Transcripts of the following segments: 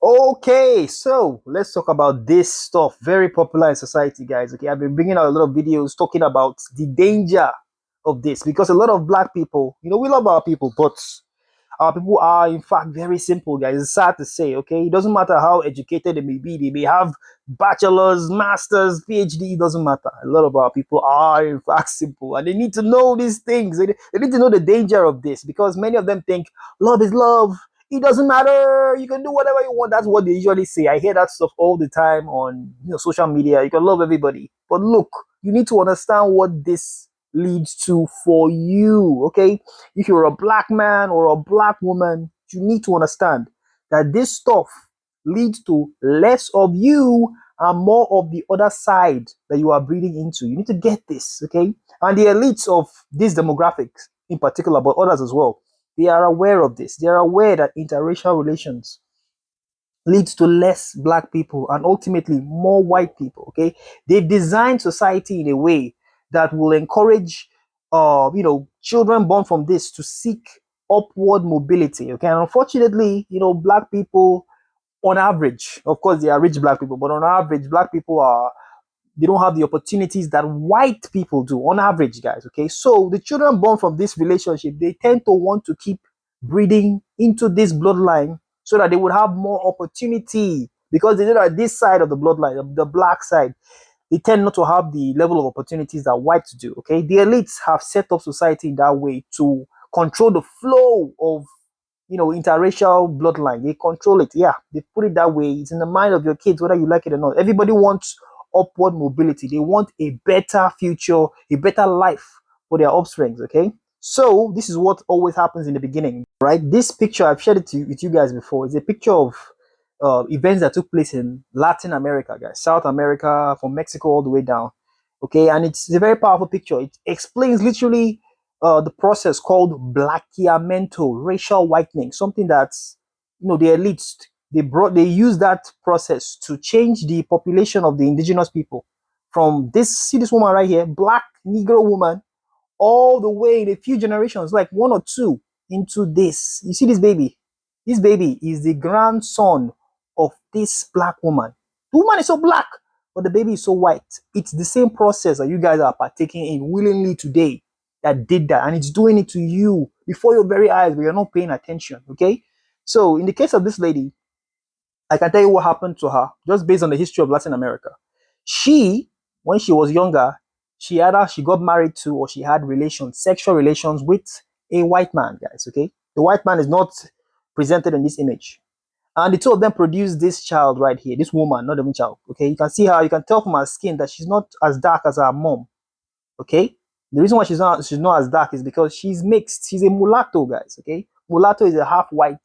Okay, so let's talk about this stuff. Very popular in society, guys. Okay, I've been bringing out a lot of videos talking about the danger of this because a lot of black people, we love our people, but our people are, in fact, very simple, guys. It's sad to say, okay? It doesn't matter how educated they may be. They may have bachelor's, master's, PhD. It doesn't matter. A lot of our people are, in fact, simple. And they need to know these things. They need to know the danger of this because many of them think love is love. It doesn't matter. You can do whatever you want. That's what they usually say. I hear that stuff all the time on social media. You can love everybody. But look, you need to understand what this leads to for you, okay? If you're a black man or a black woman, you need to understand that this stuff leads to less of you and more of the other side that you are breathing into. You need to get this, okay? And the elites of these demographics, in particular, but others as well, they are aware of this. They are aware that interracial relations leads to less black people and ultimately more white people. Okay, they've designed society in a way that will encourage children born from this to seek upward mobility. Okay, and unfortunately, black people on average, of course they are rich black people, but on average black people are, they don't have the opportunities that white people do on average, guys. Okay, so the children born from this relationship, they tend to want to keep breeding into this bloodline so that they would have more opportunity because they know that this side of the bloodline, the black side, they tend not to have the level of opportunities that whites do. Okay, the elites have set up society in that way to control the flow of interracial bloodline. They control it. Yeah, they put it that way. It's in the mind of your kids, whether you like it or not. Everybody wants upward mobility. They want a better future, a better life for their offsprings. Okay, so this is what always happens in the beginning, right? This picture, I've shared it with you guys before. It's a picture of events that took place in Latin America, guys, South America, from Mexico all the way down. Okay, and it's a very powerful picture. It explains literally the process called Blanqueamiento, racial whitening, something that's, the elites, they use that process to change the population of the indigenous people from this, see this woman right here, black Negro woman, all the way in a few generations, like one or two, into this. You see this baby? This baby is the grandson of this black woman. The woman is so black, but the baby is so white. It's the same process that you guys are partaking in willingly today that did that, and it's doing it to you before your very eyes, but you're not paying attention. Okay, so in the case of this lady, I can tell you what happened to her just based on the history of Latin America. She, when she was younger, she got married to or she had sexual relations with a white man, guys. Okay, the white man is not presented in this image, and the two of them produced this child right here, this woman, not even child. Okay, you can see her, you can tell from her skin that she's not as dark as her mom. Okay, the reason why she's not as dark is because she's mixed. She's a mulatto, guys. Okay, mulatto is a half white,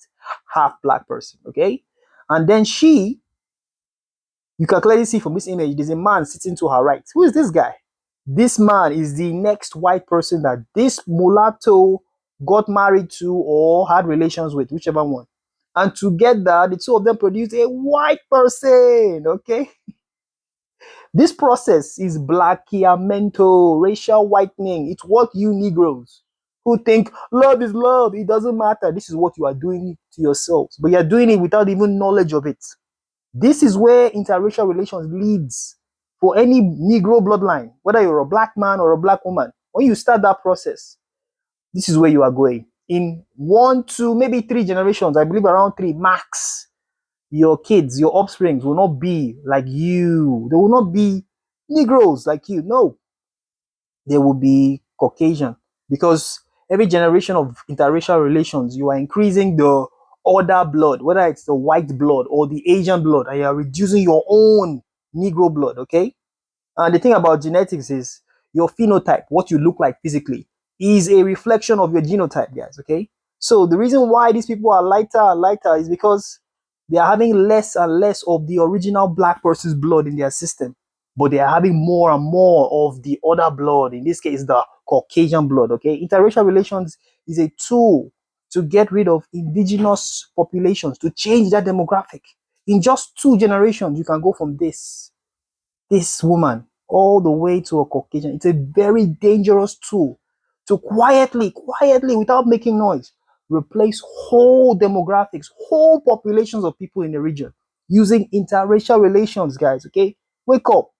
half black person. Okay, and then you can clearly see from this image, there's a man sitting to her right. Who is this guy? This man is the next white person that this mulatto got married to or had relations with, whichever one. And together, the two of them produced a white person. Okay. This process is Blanqueamiento, racial whitening. It's what you Negroes who think love is love, it doesn't matter. This is what you are doing to yourselves, but you're doing it without even knowledge of it. This is where interracial relations leads for any Negro bloodline, whether you're a black man or a black woman. When you start that process, this is where you are going. In 1, 2, maybe 3 generations, I believe around 3 max, your kids, your offsprings will not be like you. They will not be Negroes like you. No, they will be Caucasian because every generation of interracial relations, you are increasing the other blood, whether it's the white blood or the Asian blood, and you are reducing your own Negro blood. Okay. And the thing about genetics is your phenotype, what you look like physically, is a reflection of your genotype, guys. Okay. So the reason why these people are lighter and lighter is because they are having less and less of the original black person's blood in their system, but they are having more and more of the other blood, in this case, the Caucasian blood. Okay. Interracial relations is a tool to get rid of indigenous populations, to change that demographic. In just 2 generations, you can go from this woman all the way to a Caucasian. It's a very dangerous tool to quietly, without making noise, replace whole demographics, whole populations of people in the region using interracial relations, guys. Okay, wake up.